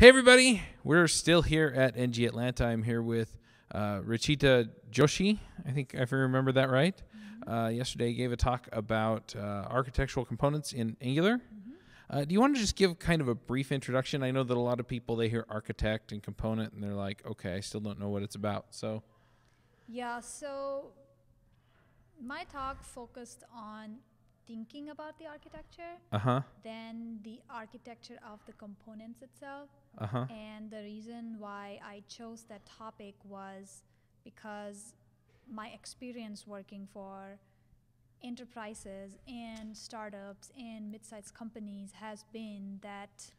Hey, everybody. We're still here at NgATL. I'm here with Rachita Joshi. I think if I remember that right. Yesterday gave a talk about architectural components in Angular. Do you want to just give kind of a brief introduction? I know that a lot of people, they hear architect and component, and they're like, okay, I still don't know what it's about. So, yeah, so my talk focused on thinking about the architecture, then the architecture of the components itself. And the reason why I chose that topic was because my experience working for enterprises and startups and mid-sized companies has been that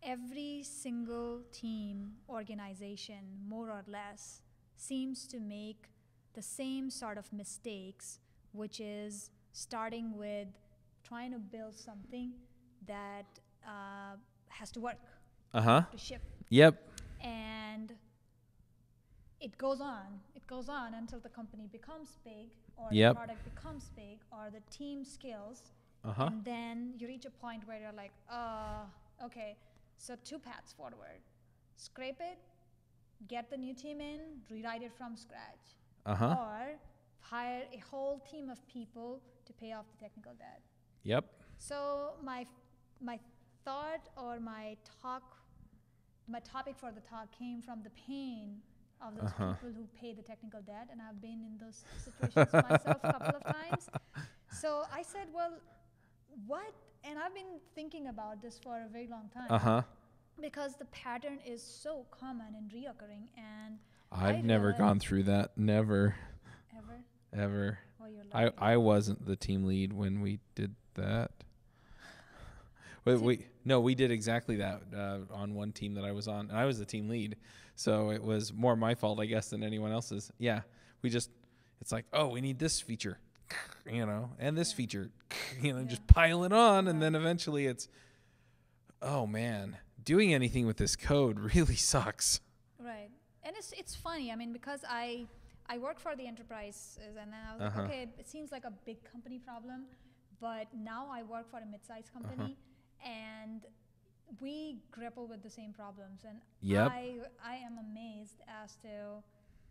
every single team, organization, more or less, seems to make the same sort of mistakes, which is starting with trying to build something that has to work, to ship. Yep. And it goes on until the company becomes big, or the product becomes big, or the team scales. And then you reach a point where you're like, okay, so two paths forward. Scrape it, get the new team in, rewrite it from scratch. Or hire a whole team of people to pay off the technical debt. Yep. So my thought, or my topic for the talk came from the pain of those people who pay the technical debt, and I've been in those situations myself a couple of times. So I said, well, what? And I've been thinking about this for a very long time. Because the pattern is so common and reoccurring, and I've never gone through that. Never. Ever. Well, you're lucky. I wasn't the team lead when we did that. But we did exactly that on one team that I was on, and I was the team lead, so it was more my fault, I guess, than anyone else's. Yeah, it's like, oh, we need this feature, and this feature, just pile it on, and then eventually it's, oh man, doing anything with this code really sucks. Right, and it's funny. I mean, because I work for the enterprises, and then I was like, okay, it seems like a big company problem, but now I work for a mid-sized company, and we grapple with the same problems. And I am amazed as to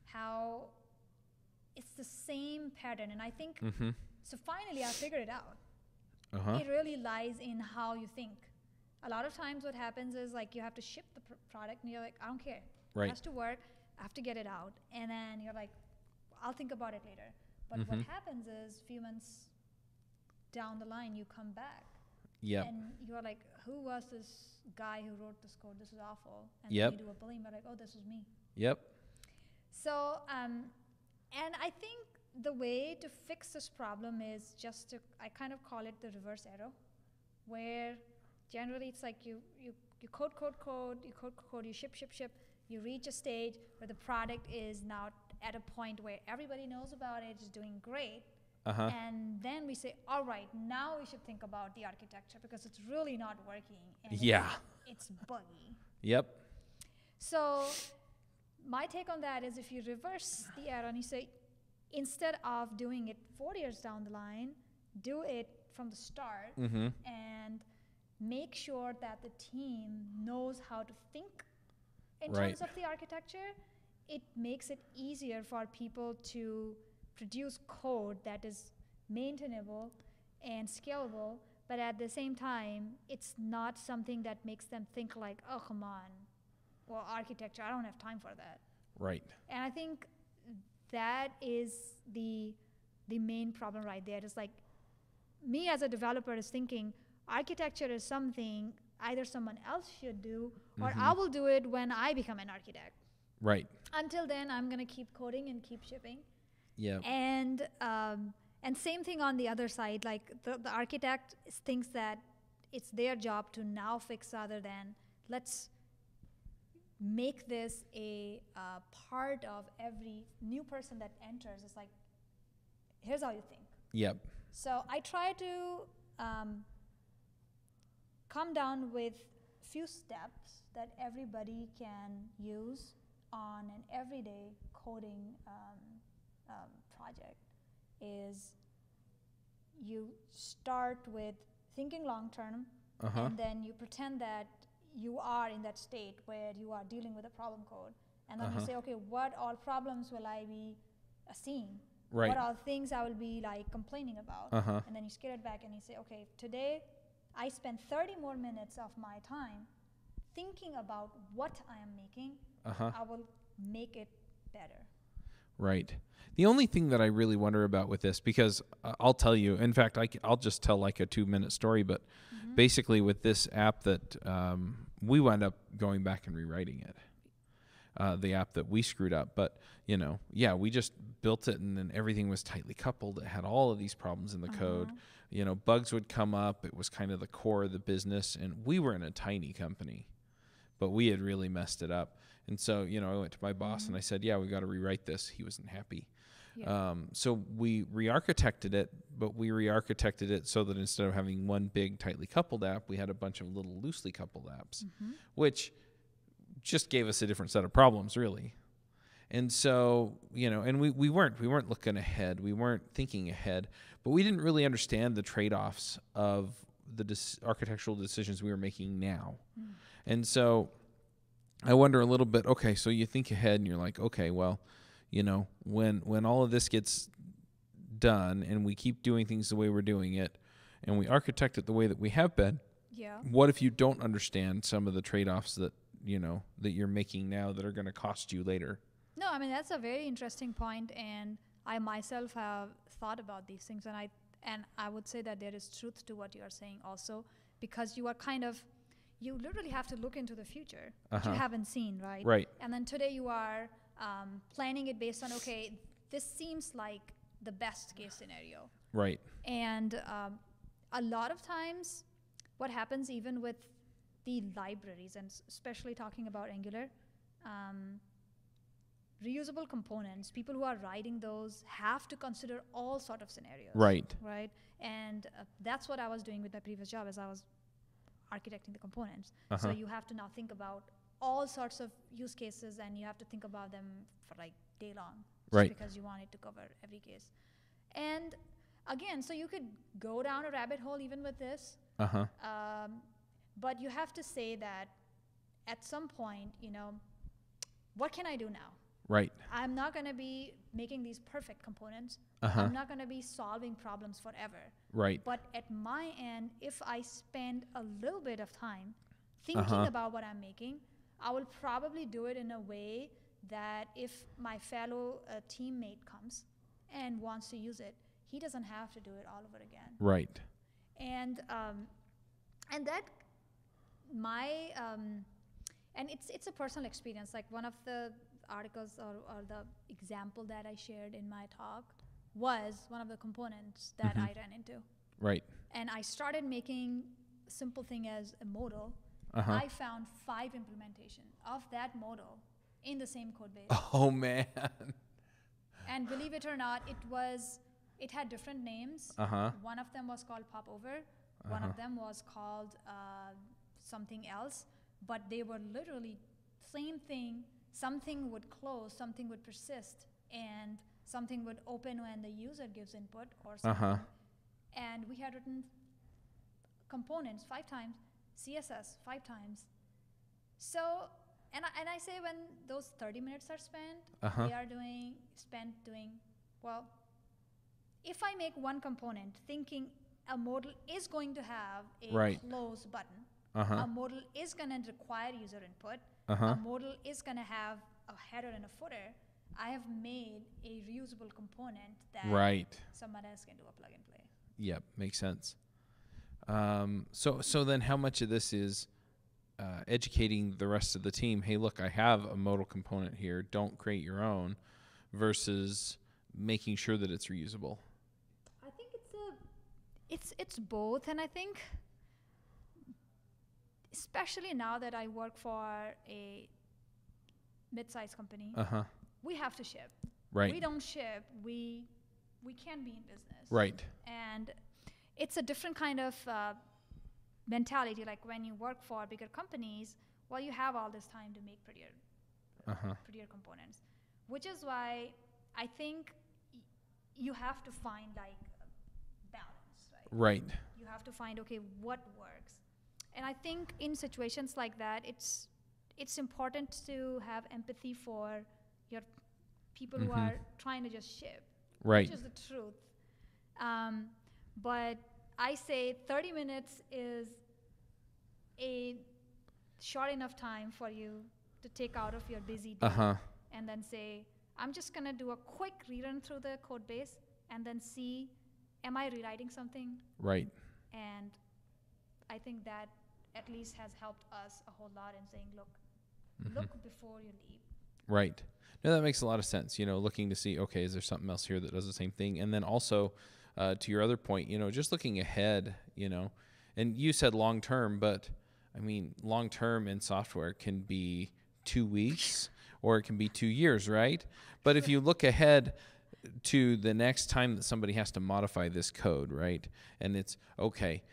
how it's the same pattern. And I think, so finally I figured it out. It really lies in how you think. A lot of times what happens is, like, you have to ship the product, and you're like, I don't care. Right. It has to work. I have to get it out. And then you're like, I'll think about it later. But what happens is, a few months down the line, you come back. And you're like, who was this guy who wrote this code? This is awful. And then you do a billing, but like, oh, this was me. So, and I think the way to fix this problem is just to, I kind of call it the reverse arrow, where generally it's like you code, you ship, you reach a stage where the product is now at a point where everybody knows about it, it's doing great. And then we say, all right, now we should think about the architecture, because it's really not working. And it's buggy. So my take on that is, if you reverse the arrow and you say, instead of doing it 4 years down the line, do it from the start and make sure that the team knows how to think in terms of the architecture. It makes it easier for people to produce code that is maintainable and scalable, but at the same time, it's not something that makes them think like, oh, come on, well, architecture, I don't have time for that. Right. And I think that is the main problem right there. It's like, me as a developer is thinking architecture is something either someone else should do, or I will do it when I become an architect. Right. Until then, I'm going to keep coding and keep shipping. And same thing on the other side. Like, the architect thinks that it's their job to now fix, rather than let's make this a part of every new person that enters. It's like, here's how you think. So I try to come down with few steps that everybody can use on an everyday coding project. Is you start with thinking long term, and then you pretend that you are in that state where you are dealing with a problem code, and then you say, okay, what all problems will I be seeing? Right. What are things I will be like complaining about? And then you scale it back and you say, okay, today I spend 30 more minutes of my time thinking about what I am making. I will make it better. Right. The only thing that I really wonder about with this, because I'll tell you, in fact, I'll just tell like a 2-minute story, but basically with this app that we wound up going back and rewriting it. The app that we screwed up. But, we just built it and then everything was tightly coupled. It had all of these problems in the code. Bugs would come up. It was kind of the core of the business. And we were in a tiny company, but we had really messed it up. And so, I went to my boss and I said, yeah, we got to rewrite this. He wasn't happy. Yeah. So we re-architected it, but we re-architected it so that instead of having one big tightly coupled app, we had a bunch of little loosely coupled apps, which just gave us a different set of problems, really. And so, and we weren't looking ahead. We weren't thinking ahead, but we didn't really understand the trade-offs of the architectural decisions we were making now. And so I wonder a little bit, okay, so you think ahead and you're like, okay, well, when all of this gets done and we keep doing things the way we're doing it and we architect it the way that we have been, what if you don't understand some of the trade-offs that you're making now that are going to cost you later? No, I mean, that's a very interesting point, and I myself have thought about these things, and I would say that there is truth to what you are saying also, because you literally have to look into the future, which you haven't seen, right? Right. And then today you are planning it based on, okay, this seems like the best case scenario. Right. And a lot of times what happens even with the libraries, and especially talking about Angular, reusable components, people who are writing those have to consider all sort of scenarios. Right. Right. And that's what I was doing with my previous job, as I was architecting the components. So you have to now think about all sorts of use cases, and you have to think about them for like day long, just because you want it to cover every case. And again, so you could go down a rabbit hole even with this. But you have to say that at some point, what can I do now? Right. I'm not going to be making these perfect components. I'm not going to be solving problems forever. Right. But at my end, if I spend a little bit of time thinking about what I'm making, I will probably do it in a way that if my fellow teammate comes and wants to use it, he doesn't have to do it all over again. Right. And that and it's a personal experience. Like one of the articles or the example that I shared in my talk was one of the components that I ran into. Right. And I started making a simple thing as a modal. I found 5 implementation of that modal in the same code base. Oh man. And believe it or not, it had different names. One of them was called popover. One of them was called something else, but they were literally same thing. Something would close, something would persist, and something would open when the user gives input or something. And we had written components 5 times, CSS 5 times. So, and I say when those 30 minutes are spent, they are spent doing, well, if I make one component thinking a modal is going to have a close button, a modal is going to require user input, a modal is going to have a header and a footer, I have made a reusable component that someone else can do a plug and play. Yep, makes sense. So then how much of this is educating the rest of the team, hey, look, I have a modal component here, don't create your own, versus making sure that it's reusable? I think it's both, and I think especially now that I work for a mid-sized company, we have to ship. Right. We don't ship, we can't be in business. Right. And it's a different kind of mentality. Like when you work for bigger companies, well, you have all this time to make prettier components, which is why I think you have to find like balance, right? Right. You have to find, okay, what works. And I think in situations like that, it's important to have empathy for your people who are trying to just ship, Right. which is the truth. But I say 30 minutes is a short enough time for you to take out of your busy day and then say, I'm just going to do a quick rerun through the code base and then see, am I rewriting something? Right. And I think that at least has helped us a whole lot in saying, look before you leave. Right. No, that makes a lot of sense. Looking to see, okay, is there something else here that does the same thing? And then also, to your other point, just looking ahead, and you said long term, but I mean, long term in software can be 2 weeks or it can be 2 years, right? But if you look ahead to the next time that somebody has to modify this code, right? And it's, okay,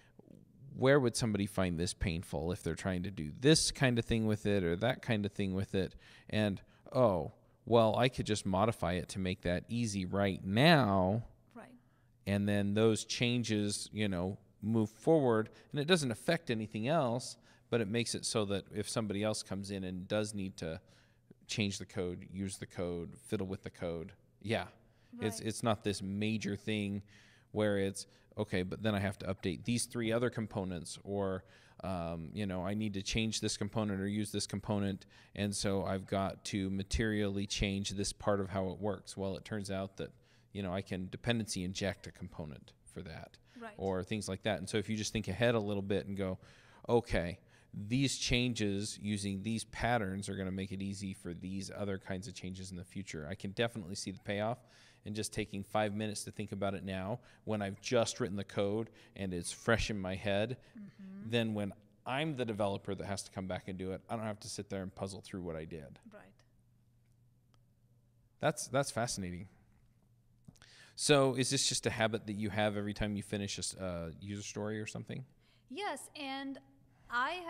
where would somebody find this painful if they're trying to do this kind of thing with it or that kind of thing with it? And, oh, well, I could just modify it to make that easy right now. Right. And then those changes, move forward, and it doesn't affect anything else, but it makes it so that if somebody else comes in and does need to change the code, use the code, fiddle with the code, right. It's not this major thing where it's, okay, but then I have to update these 3 other components, or I need to change this component or use this component, and so I've got to materially change this part of how it works. Well, it turns out that I can dependency inject a component for that, right. or things like that. And so if you just think ahead a little bit and go, okay, these changes using these patterns are going to make it easy for these other kinds of changes in the future. I can definitely see the payoff in just taking 5 minutes to think about it now when I've just written the code and it's fresh in my head. Then when I'm the developer that has to come back and do it, I don't have to sit there and puzzle through what I did. Right. That's fascinating. So is this just a habit that you have every time you finish a user story or something? Yes, and I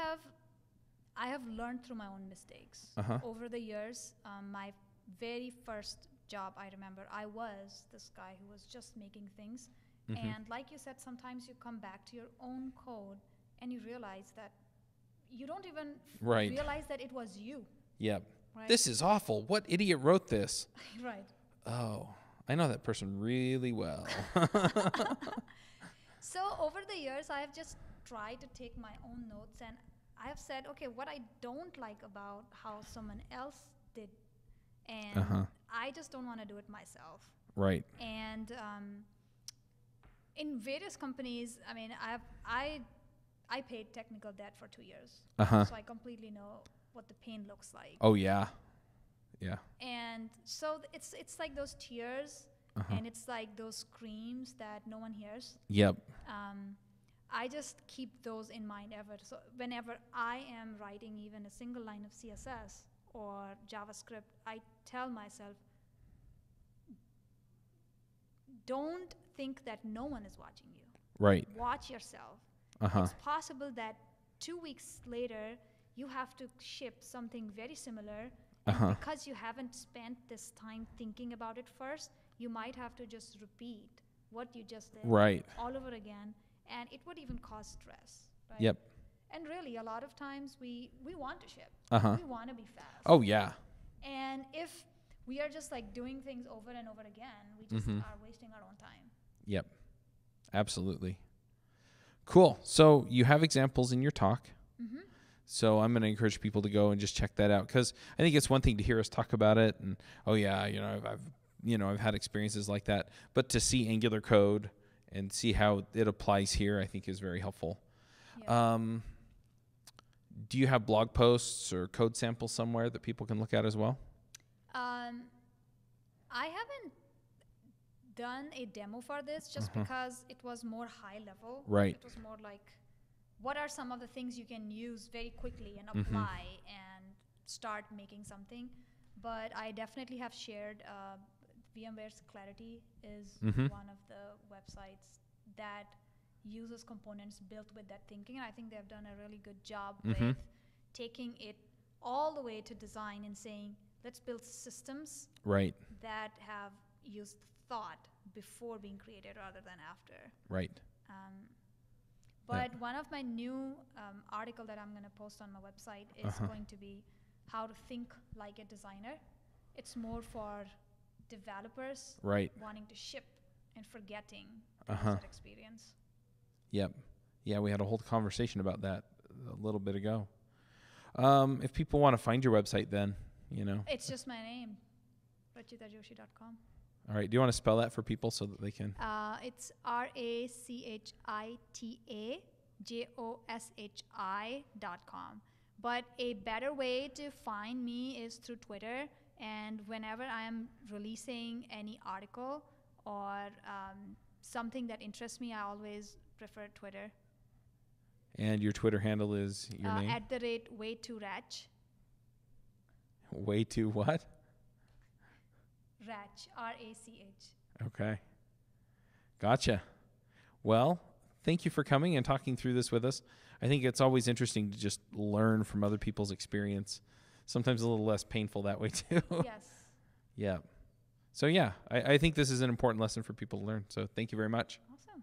have learned through my own mistakes over the years. My very first job, I remember, I was this guy who was just making things. And like you said, sometimes you come back to your own code and you realize that you don't even realize that it was you. Yep. Right? This is awful. What idiot wrote this? Right. Oh, I know that person really well. So over the years, I have just tried to take my own notes, and I have said, okay, what I don't like about how someone else did, and I just don't want to do it myself. Right. And in various companies, I mean, I paid technical debt for 2 years, so I completely know what the pain looks like. Oh yeah, yeah. And so it's like those tears, and it's like those screams that no one hears. Yep. I just keep those in mind ever. So whenever I am writing even a single line of CSS or JavaScript, I tell myself, don't think that no one is watching you. Right. Watch yourself. It's possible that 2 weeks later, you have to ship something very similar. And because you haven't spent this time thinking about it first, you might have to just repeat what you just did all over again. And it would even cause stress. Right? Yep. And really, a lot of times we want to ship. We want to be fast. Oh, yeah. And if we are just like doing things over and over again, we just are wasting our own time. Yep. Absolutely. Cool. So you have examples in your talk. So I'm going to encourage people to go and just check that out, because I think it's one thing to hear us talk about it and, oh yeah, I've had experiences like that, but to see Angular code and see how it applies here, I think is very helpful. Yeah. Do you have blog posts or code samples somewhere that people can look at as well? I haven't done a demo for this just because it was more high level. Right. It was more like, what are some of the things you can use very quickly and apply and start making something? But I definitely have shared VMware's Clarity is one of the websites that uses components built with that thinking. And I think they've done a really good job with taking it all the way to design and saying, let's build systems that have used thought before being created rather than after. Right. But one of my new article that I'm going to post on my website is going to be how to think like a designer. It's more for developers wanting to ship and forgetting the user experience. Yep. Yeah, we had a whole conversation about that a little bit ago. If people want to find your website then, It's just my name, RachitaJoshi.com. All right. Do you want to spell that for people so that they can? It's RachitaJoshi.com. But a better way to find me is through Twitter. And whenever I am releasing any article or something that interests me, I always prefer Twitter. And your Twitter handle is your name? @way2rach. Way to what? Rach, R-A-C-H. Okay. Gotcha. Well, thank you for coming and talking through this with us. I think it's always interesting to just learn from other people's experience. Sometimes a little less painful that way too. Yes. Yeah. So yeah, I think this is an important lesson for people to learn. So thank you very much. Awesome.